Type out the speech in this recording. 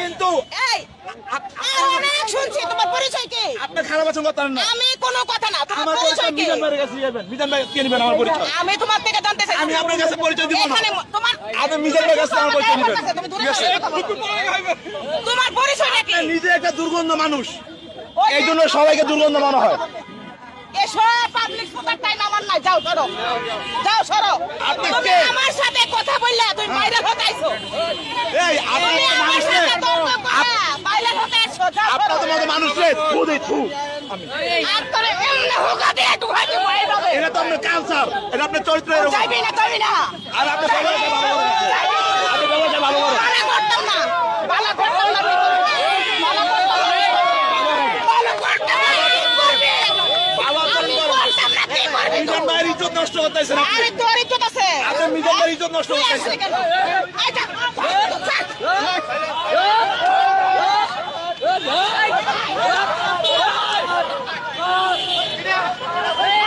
কিন্তু শুনছি তোমার পরিচয় কি? আপনি খারাপ আছেন কথা না। আমি কোনো কথা না। তোমার আমার পরিচয় কি? মিজান ভাইয়ের কাছে যাবেন। মিজান ভাই কে নেবেন আমার পরিচয়? আমি তোমার থেকে জানতে চাই। আমি আপনার কাছে পরিচয় দিব না। এখানে তোমার আপনি মিজান ভাইয়ের কাছে আমার পরিচয় নেবেন। তুমি দূরে সরে কথা বলো। তোমার পরিচয়টা কি? নিজে একটা দুর্গন্ধ মানুষ, এই জন্য সবাইকে দুর্গন্ধ মনে হয়। এসব পাবলিক ফুটার টাইম আমার নাই। যাও সরো, যাও সরো। আপনি তুমি কে? আমার সাথে কথা বললে তুমি বাইরে হতে আইছো। এই আপনি তুমি তো আমার মানুষ রে, সাথে তর্ক করে বাইরে হতে আইছো। যাও আপনার সরো। তো মতো মানুষ রে, খুদে থু। আর তোরে এমনি হুকা দিয়ে ঢুকাইতে ভয় পাবে। এটা তো আপনার কালচার, এটা আপনার চরিত্র এরকম। যাইবি না, যাইবি না। আর আপনি সবাইকে ভালো করেন। আপনি সবাইকে ভালো করেন। বালা করতাম না, বালা করতাম না। বালা করতাম না। বালা করতাম না। কি করবি? ভালো আচরণ আমি করেন। করতাম না, কি করবি তুই? মিজান ভাইয়ের ইজ্জত নষ্ট করতেছেন আপনি। আরে তোর ইজ্জত আছে। আপনি মিজান ভাইয়ের ইজ্জত নষ্ট তুই করতেছেন। আসলি কেন? এই যা,